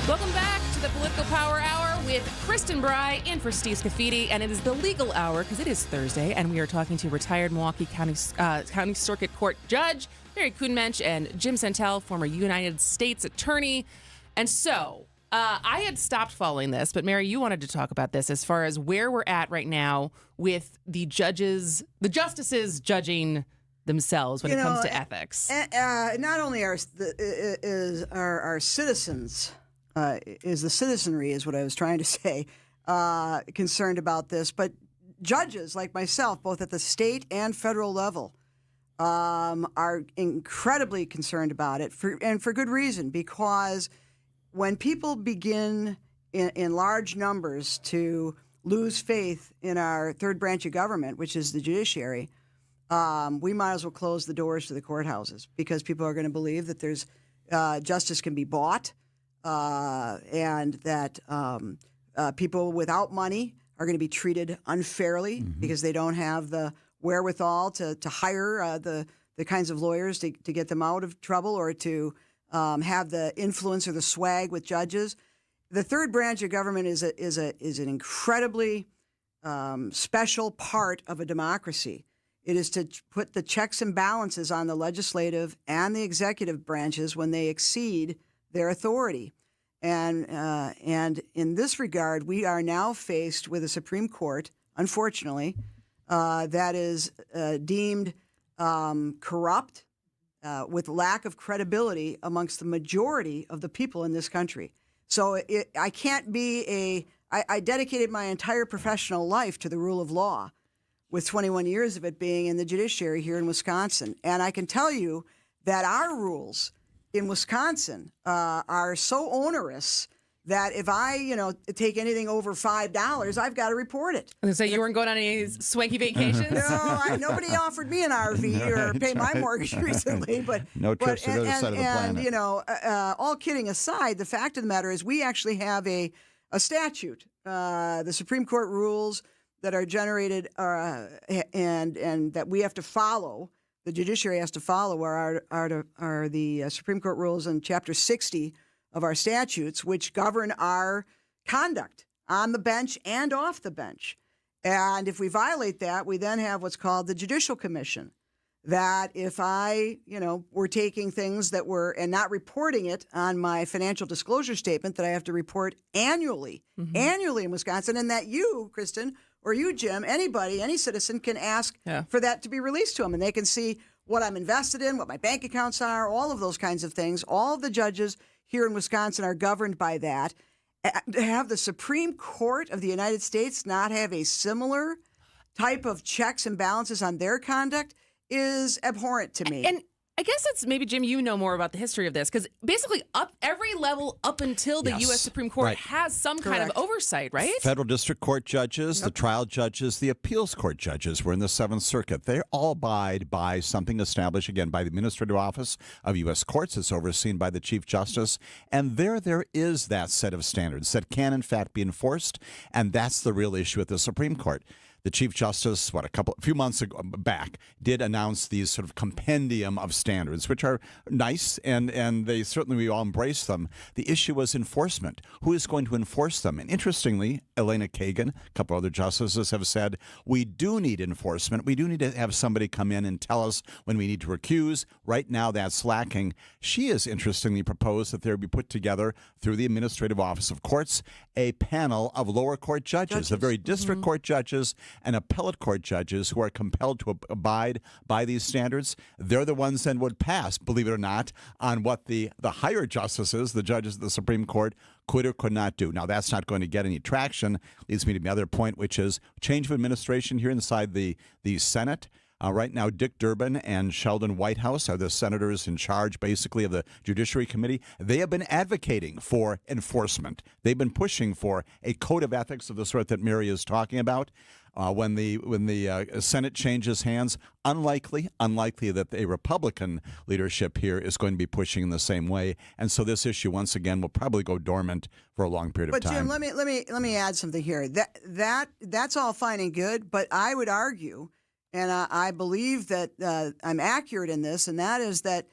Welcome back to the Political Power Hour with Kristin Brey in for Steve Scafidi, and it is the legal hour because it is Thursday, and we are talking to retired Milwaukee County Circuit Court Judge Mary Kuhnmensch and Jim Santel, former United States Attorney. And so I had stopped following this, but Mary, you wanted to talk about this as far as where we're at right now with the justices judging themselves when it comes to ethics. Not only are citizens, is the citizenry, is what I was trying to say, concerned about this, but judges like myself, both at the state and federal level, are incredibly concerned about it, and for good reason, because when people begin in large numbers to lose faith in our third branch of government, which is the judiciary, we might as well close the doors to the courthouses, because people are going to believe that there's justice can be bought, and that people without money are going to be treated unfairly because they don't have the wherewithal to hire the kinds of lawyers to get them out of trouble, or to have the influence or the swag with judges. The third branch of government is an incredibly special part of a democracy. It is to put the checks and balances on the legislative and the executive branches when they exceed their authority. And in this regard, we are now faced with a Supreme Court, unfortunately, that is deemed corrupt, with lack of credibility amongst the majority of the people in this country. So I can't be I dedicated my entire professional life to the rule of law, with 21 years of it being in the judiciary here in Wisconsin. And I can tell you that our rules in Wisconsin are so onerous that if I, take anything over $5, I've got to report it. I was going to say, you weren't going on any swanky vacations? No, nobody offered me an RV or pay my mortgage recently. But no trips to the other side of the planet. And, all kidding aside, the fact of the matter is we actually have a statute, the Supreme Court rules that are generated and that we have to follow, the judiciary has to follow, are the Supreme Court rules in Chapter 60 of our statutes, which govern our conduct on the bench and off the bench. And if we violate that, we then have what's called the Judicial Commission, that if I, were taking things that were, and not reporting it on my financial disclosure statement that I have to report annually in Wisconsin, and that you, Kristin, or you, Jim, anybody, any citizen can ask for that to be released to them, and they can see what I'm invested in, what my bank accounts are, all of those kinds of things. All of the judges here in Wisconsin are governed by that. To have the Supreme Court of the United States not have a similar type of checks and balances on their conduct is abhorrent to me. And I guess it's maybe, Jim, you know more about the history of this, because basically every level up until the U.S. Supreme Court has some kind of oversight, right? Federal district court judges, the trial judges, the appeals court judges were in the Seventh Circuit. They all abide by something established, again, by the Administrative Office of U.S. Courts. It's overseen by the Chief Justice. And there is that set of standards that can, in fact, be enforced. And that's the real issue at the Supreme Court. The Chief Justice, a few months back, did announce these sort of compendium of standards, which are nice, and we all embrace them. The issue was enforcement. Who is going to enforce them? And interestingly, Elena Kagan, a couple other justices have said, we do need enforcement. We do need to have somebody come in and tell us when we need to recuse. Right now, that's lacking. She has interestingly proposed that there be put together, through the Administrative Office of Courts, a panel of lower court judges. The very district court judges and appellate court judges who are compelled to abide by these standards. They're the ones that would pass, believe it or not, on what the higher justices, the judges of the Supreme Court, could or could not do. Now, that's not going to get any traction. Leads me to the other point, which is change of administration here inside the Senate. Right now, Dick Durbin and Sheldon Whitehouse are the senators in charge, basically, of the Judiciary Committee. They have been advocating for enforcement. They've been pushing for a code of ethics of the sort that Mary is talking about. When the Senate changes hands, unlikely that a Republican leadership here is going to be pushing in the same way, and so this issue once again will probably go dormant for a long period of time. But Jim, let me add something here. That's all fine and good, but I would argue, and I believe that I'm accurate in this, and that is that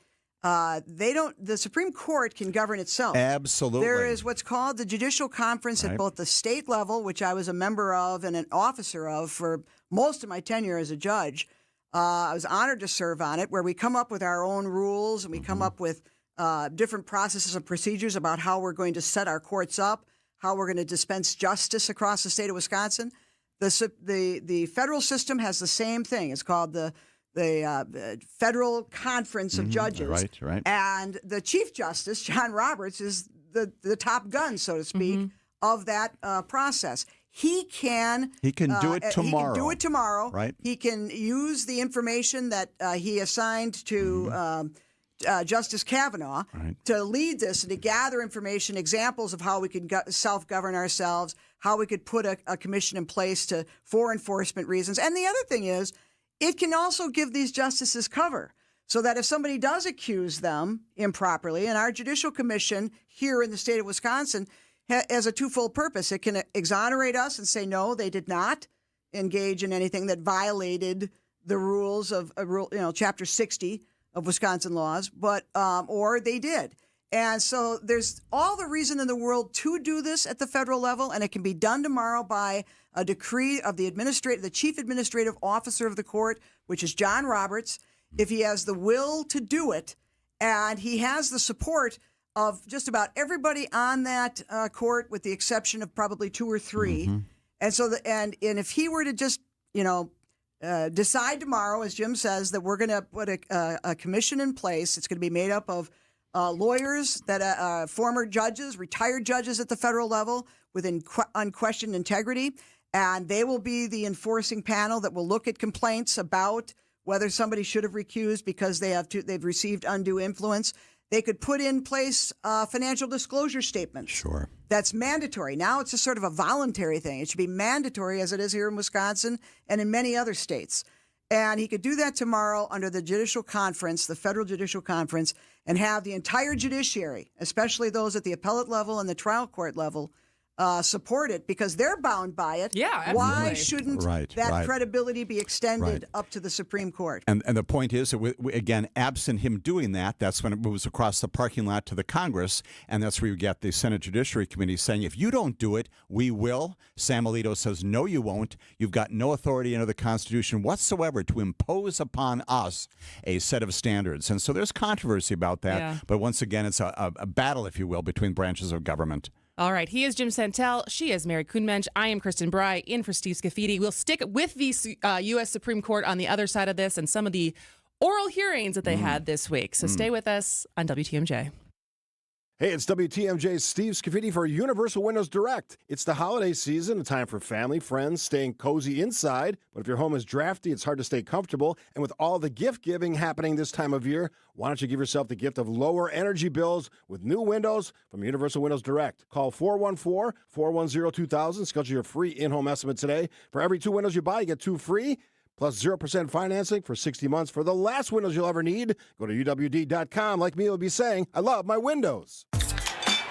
the Supreme Court can govern itself. Absolutely. There is what's called the Judicial Conference at both the state level, which I was a member of and an officer of for most of my tenure as a judge. I was honored to serve on it, where we come up with our own rules and we come up with different processes and procedures about how we're going to set our courts up, how we're going to dispense justice across the state of Wisconsin. The federal system has the same thing. It's called the Federal Conference of Judges. Right. And the Chief Justice, John Roberts, is the top gun, so to speak, of that process. He can do it tomorrow. He can do it tomorrow. Right. He can use the information that he assigned to Justice Kavanaugh to lead this and to gather information, examples of how we can self-govern ourselves, how we could put a commission in place for enforcement reasons. And the other thing is, it can also give these justices cover so that if somebody does accuse them improperly, and our Judicial Commission here in the state of Wisconsin has a twofold purpose. It can exonerate us and say, no, they did not engage in anything that violated the rules of Chapter 60 of Wisconsin laws, but or they did. And so there's all the reason in the world to do this at the federal level, and it can be done tomorrow by a decree of the chief administrative officer of the court, which is John Roberts, if he has the will to do it, and he has the support of just about everybody on that court, with the exception of probably 2 or 3. And so, and if he were to just, decide tomorrow, as Jim says, that we're going to put a commission in place, it's going to be made up of lawyers that former judges, retired judges at the federal level with unquestioned integrity, and they will be the enforcing panel that will look at complaints about whether somebody should have recused because they've received undue influence. They could put in place financial disclosure statements. Sure. That's mandatory. Now it's a sort of a voluntary thing. It should be mandatory, as it is here in Wisconsin and in many other states. And he could do that tomorrow under the Judicial Conference, the Federal Judicial Conference, and have the entire judiciary, especially those at the appellate level and the trial court level, support it because they're bound by it. Yeah, absolutely. Why shouldn't that credibility be extended up to the Supreme Court? And the point is, that again, absent him doing that, that's when it moves across the parking lot to the Congress, and that's where you get the Senate Judiciary Committee saying, if you don't do it, we will. Sam Alito says, no, you won't. You've got no authority under the Constitution whatsoever to impose upon us a set of standards. And so there's controversy about that. Yeah. But once again, it's a battle, if you will, between branches of government. All right. He is Jim Santel. She is Mary Kuhnmensch. I am Kristin Brey, in for Steve Scafidi. We'll stick with the U.S. Supreme Court on the other side of this and some of the oral hearings that they had this week. So stay with us on WTMJ. Hey, it's WTMJ's Steve Scafidi for Universal Windows Direct. It's the holiday season, a time for family, friends, staying cozy inside. But if your home is drafty, it's hard to stay comfortable. And with all the gift giving happening this time of year, why don't you give yourself the gift of lower energy bills with new windows from Universal Windows Direct? Call 414-410-2000. Schedule your free in-home estimate today. For every 2 windows you buy, you get 2 free. Plus 0% financing for 60 months for the last windows you'll ever need. Go to UWD.com. Like me, you'll be saying, I love my windows.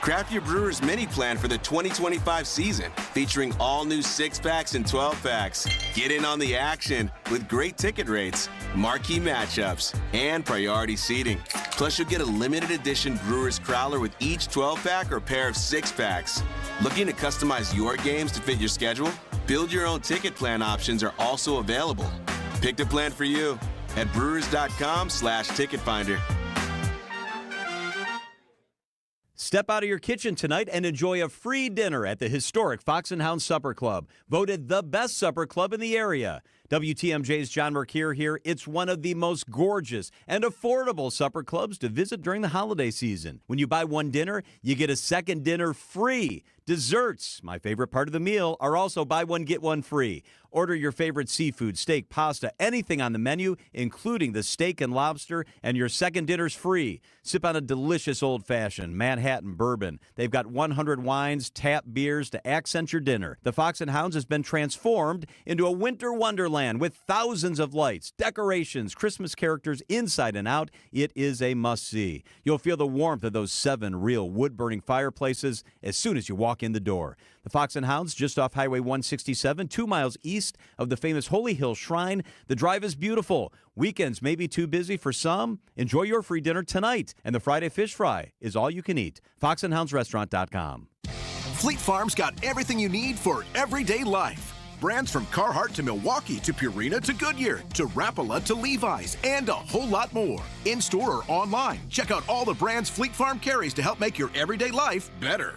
Craft your Brewers mini plan for the 2025 season, featuring all new 6-packs and 12-packs. Get in on the action with great ticket rates, marquee matchups, and priority seating. Plus, you'll get a limited edition Brewers Crowler with each 12-pack or pair of 6-packs. Looking to customize your games to fit your schedule? Build your own ticket plan options are also available. Pick the plan for you at brewers.com/ticket finder. Step out of your kitchen tonight and enjoy a free dinner at the historic Fox and Hound Supper Club, voted the best supper club in the area. WTMJ's John Mercure here. It's one of the most gorgeous and affordable supper clubs to visit during the holiday season. When you buy one dinner, you get a second dinner free. Desserts, my favorite part of the meal, are also buy one, get one free. Order your favorite seafood, steak, pasta, anything on the menu, including the steak and lobster, and your second dinner's free. Sip on a delicious old-fashioned Manhattan bourbon. They've got 100 wines, tap beers to accent your dinner. The Fox and Hounds has been transformed into a winter wonderland with thousands of lights, decorations, Christmas characters inside and out. It is a must-see. You'll feel the warmth of those 7 real wood-burning fireplaces as soon as you walk in the door. The Fox and Hounds, just off Highway 167, 2 miles east of the famous Holy Hill Shrine. The drive is beautiful. Weekends may be too busy for some. Enjoy your free dinner tonight, and the Friday fish fry is all you can eat. FoxandHoundsRestaurant.com. Fleet Farm's got everything you need for everyday life. Brands from Carhartt to Milwaukee to Purina to Goodyear to Rapala to Levi's and a whole lot more. In-store or online, check out all the brands Fleet Farm carries to help make your everyday life better.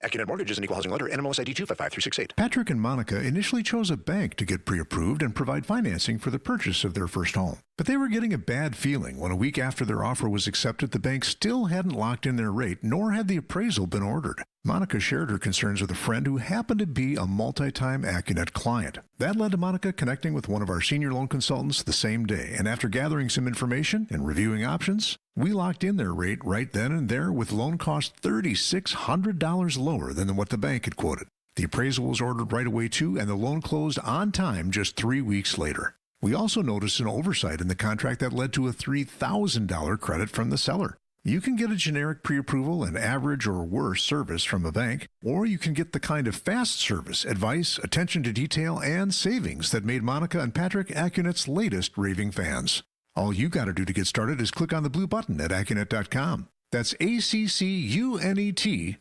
AccuNet Mortgage is an equal housing lender. NMLS ID 255368. Patrick and Monica initially chose a bank to get pre-approved and provide financing for the purchase of their first home. But they were getting a bad feeling when a week after their offer was accepted, the bank still hadn't locked in their rate, nor had the appraisal been ordered. Monica shared her concerns with a friend who happened to be a multi-time Accunet client. That led to Monica connecting with one of our senior loan consultants the same day, and after gathering some information and reviewing options, we locked in their rate right then and there with loan costs $3,600 lower than what the bank had quoted. The appraisal was ordered right away too, and the loan closed on time just 3 weeks later. We also noticed an oversight in the contract that led to a $3,000 credit from the seller. You can get a generic pre-approval and average or worse service from a bank, or you can get the kind of fast service, advice, attention to detail, and savings that made Monica and Patrick Accunet's latest raving fans. All you got to do to get started is click on the blue button at Accunet.com. That's ACCUNET.com.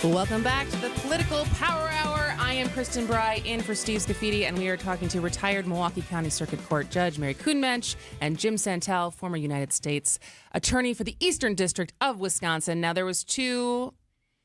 Welcome back to the Political Power Hour. I am Kristin Brey in for Steve Scafidi, and we are talking to retired Milwaukee County Circuit Court Judge Mary Kuhnmensch and Jim Santel, former United States Attorney for the Eastern District of Wisconsin. Now, there was two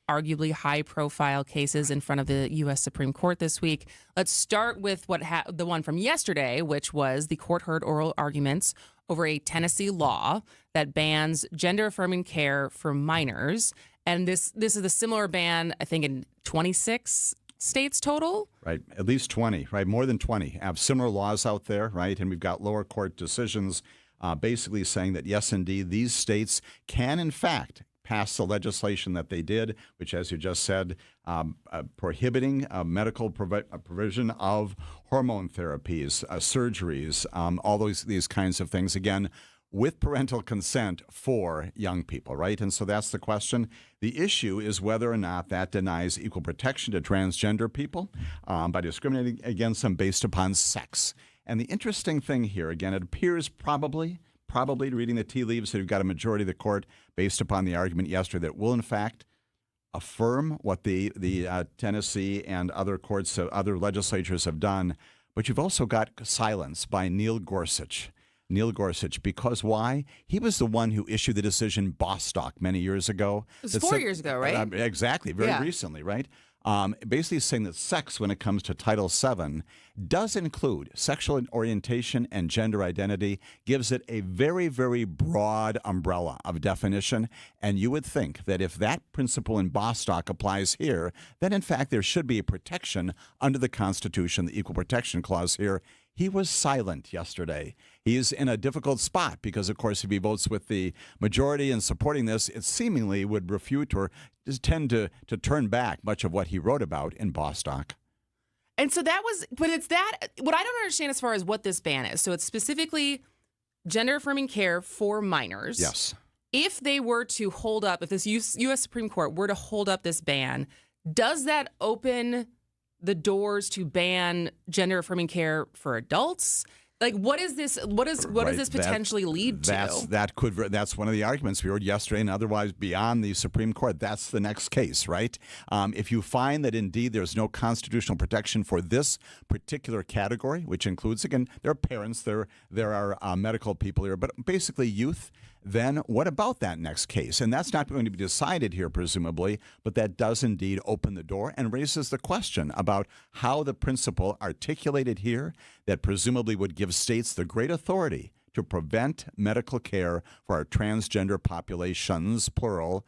arguably high-profile cases in front of the U.S. Supreme Court this week. Let's start with the one from yesterday, which was the court heard oral arguments over a Tennessee law that bans gender-affirming care for minors. And this is a similar ban, I think, in 26 states total. Right, at least 20, right? More than 20 have similar laws out there, right? And we've got lower court decisions basically saying that, yes, indeed, these states can, in fact, pass the legislation that they did, which, as you just said, prohibiting medical provision of hormone therapies, surgeries, all these kinds of things. Again, with parental consent for young people, right? And so that's the question. The issue is whether or not that denies equal protection to transgender people by discriminating against them based upon sex. And the interesting thing here, again, it appears probably reading the tea leaves, that you've got a majority of the court based upon the argument yesterday that will, in fact, affirm what the Tennessee and other courts, other legislatures have done. But you've also got silence by Neil Gorsuch, because why? He was the one who issued the decision Bostock many years ago. It was 4 years ago, right? Exactly, very recently, right? Basically saying that sex, when it comes to Title VII, does include sexual orientation and gender identity, gives it a very, very broad umbrella of definition. And you would think that if that principle in Bostock applies here, then in fact there should be a protection under the Constitution, the Equal Protection Clause here. He was silent yesterday. He's in a difficult spot because, of course, if he votes with the majority in supporting this, it seemingly would refute or just tend to turn back much of what he wrote about in Bostock. And so that was, but it's that, what I don't understand as far as what this ban is. So it's specifically gender-affirming care for minors. Yes. If they were to hold up, if this U.S. Supreme Court were to hold up this ban, does that open the doors to ban gender-affirming care for adults? Like, what is this? What does this potentially lead to? That's one of the arguments we heard yesterday, and otherwise beyond the Supreme Court. That's the next case, right? If you find that indeed there's no constitutional protection for this particular category, which includes, again, there are parents, there are medical people here, but basically youth. Then what about that next case? And that's not going to be decided here, presumably, but that does indeed open the door and raises the question about how the principle articulated here that presumably would give states the great authority to prevent medical care for our transgender populations, plural,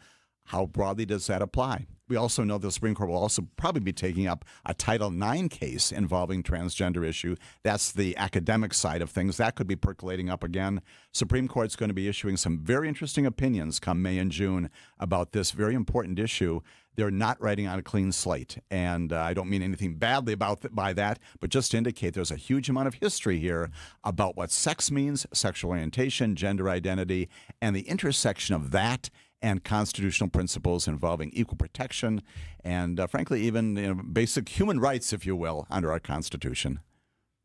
how broadly does that apply? We also know the Supreme Court will also probably be taking up a Title IX case involving transgender issue. That's the academic side of things. That could be percolating up again. Supreme Court's going to be issuing some very interesting opinions come May and June about this very important issue. They're not writing on a clean slate. And I don't mean anything badly by that, but just to indicate there's a huge amount of history here about what sex means, sexual orientation, gender identity, and the intersection of that and constitutional principles involving equal protection and, frankly, even basic human rights, if you will, under our Constitution.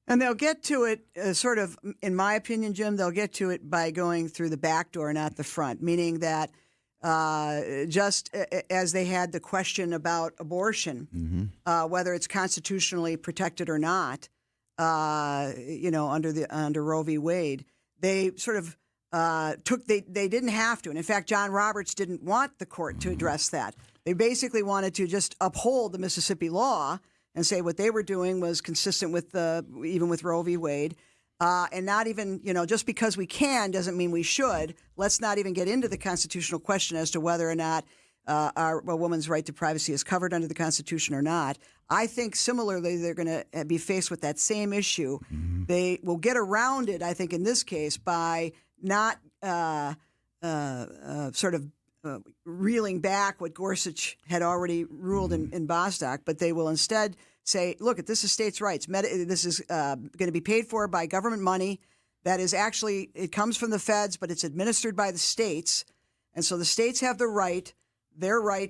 And they'll get to it sort of, in my opinion, Jim, they'll get to it by going through the back door, not the front, meaning that just as they had the question about abortion, whether it's constitutionally protected or not, under Roe v. Wade, they sort of they didn't have to. And in fact, John Roberts didn't want the court to address that. They basically wanted to just uphold the Mississippi law and say what they were doing was consistent with even with Roe v. Wade. And not even, just because we can doesn't mean we should. Let's not even get into the constitutional question as to whether or not a woman's right to privacy is covered under the Constitution or not. I think similarly they're going to be faced with that same issue. Mm-hmm. They will get around it, I think, in this case by not reeling back what Gorsuch had already ruled in Bostock, but they will instead say, look, this is states' rights. This is going to be paid for by government money. That is actually, it comes from the feds, but it's administered by the states. And so the states have their right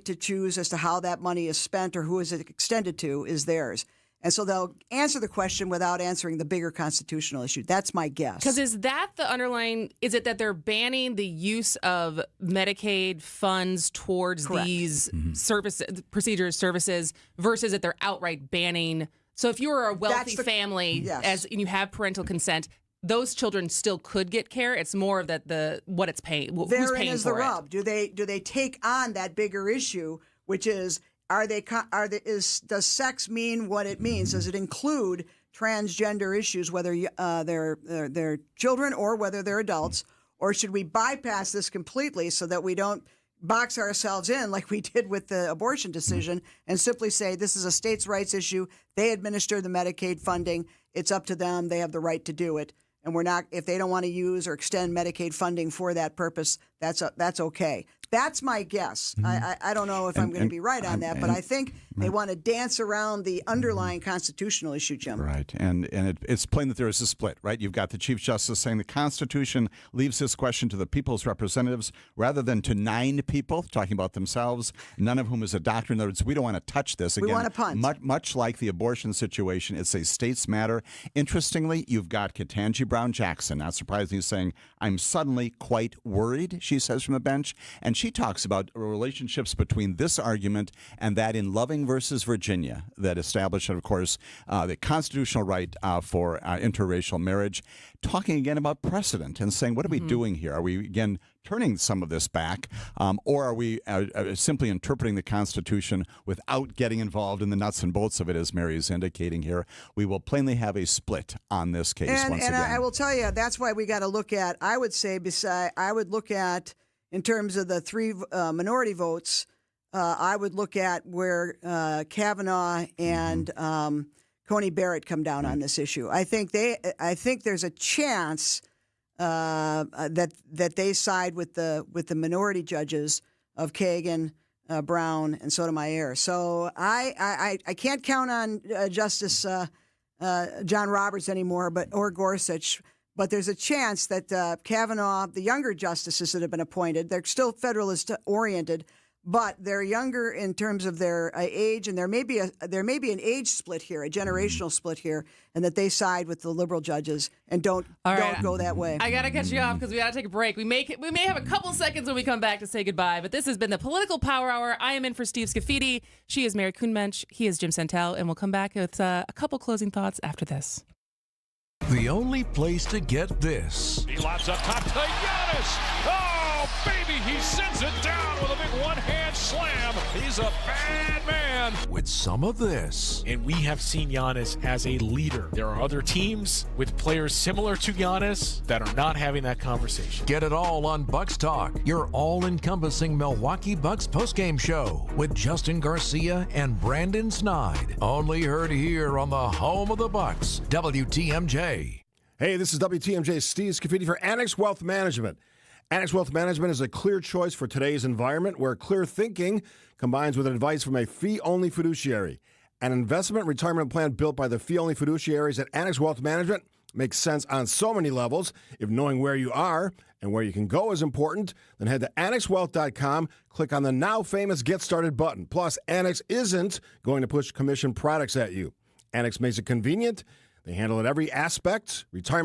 to choose as to how that money is spent or who is it extended to is theirs. And so they'll answer the question without answering the bigger constitutional issue. That's my guess. Because is that the underlying, is it that they're banning the use of Medicaid funds towards Correct. these services versus that they're outright banning? So if you were a wealthy family yes. and you have parental consent, those children still could get care. It's more of that what it's paying, who's paying for it. Therein is the rub. Do they take on that bigger issue, which is does sex mean what it means? Does it include transgender issues, whether they're children or whether they're adults, or should we bypass this completely so that we don't box ourselves in like we did with the abortion decision and simply say this is a states' rights issue. They administer the Medicaid funding. It's up to them. They have the right to do it. And we're not, if they don't want to use or extend Medicaid funding for that purpose, that's okay. That's my guess. Mm-hmm. I don't know if I'm going to be right on that, but I think they want to dance around the underlying constitutional issue, Jim. Right, and it's plain that there is a split, right? You've got the Chief Justice saying the Constitution leaves this question to the people's representatives rather than to 9 people talking about themselves, none of whom is a doctor. In other words, we don't want to touch this. Again, we want to punt. Much like the abortion situation, it's a states matter. Interestingly, you've got Ketanji Brown Jackson, not surprisingly, saying, I'm suddenly quite worried, she says from the bench. And she talks about relationships between this argument and that in Loving versus Virginia that established, of course, the constitutional right for interracial marriage, talking again about precedent and saying, what are we doing here? Are we, again, turning some of this back, or are we simply interpreting the Constitution without getting involved in the nuts and bolts of it, as Mary is indicating here? We will plainly have a split on this case once again. And I will tell you, that's why we got to look at, I would look at, in terms of the 3 minority votes, I would look at where Kavanaugh and Coney Barrett come down on this issue. I think there's a chance that they side with the minority judges of Kagan, Brown, and Sotomayor. So I can't count on Justice John Roberts anymore, or Gorsuch. But there's a chance that Kavanaugh, the younger justices that have been appointed, they're still Federalist-oriented, but they're younger in terms of their age, and there may be an age split here, a generational split here, and that they side with the liberal judges and don't go that way. I gotta cut you off because we gotta take a break. We may have a couple seconds when we come back to say goodbye, but this has been the Political Power Hour. I am in for Steve Scafidi. She is Mary Kuhnmensch. He is Jim Santel, and we'll come back with a couple closing thoughts after this. The only place to get this. He lobs up top to Giannis. Oh, baby, he sends it down with a big one-hand slam. He's a bad man. With some of this. And we have seen Giannis as a leader. There are other teams with players similar to Giannis that are not having that conversation. Get it all on Bucks Talk, your all-encompassing Milwaukee Bucks postgame show with Justin Garcia and Brandon Snide. Only heard here on the home of the Bucks, WTMJ. Hey, this is WTMJ Steve Scafidi for Annex Wealth Management. Annex Wealth Management is a clear choice for today's environment where clear thinking combines with advice from a fee-only fiduciary. An investment retirement plan built by the fee-only fiduciaries at Annex Wealth Management makes sense on so many levels. If knowing where you are and where you can go is important, then head to AnnexWealth.com, click on the now famous Get Started button. Plus, Annex isn't going to push commission products at you. Annex makes it convenient. They handle it every aspect. Retirement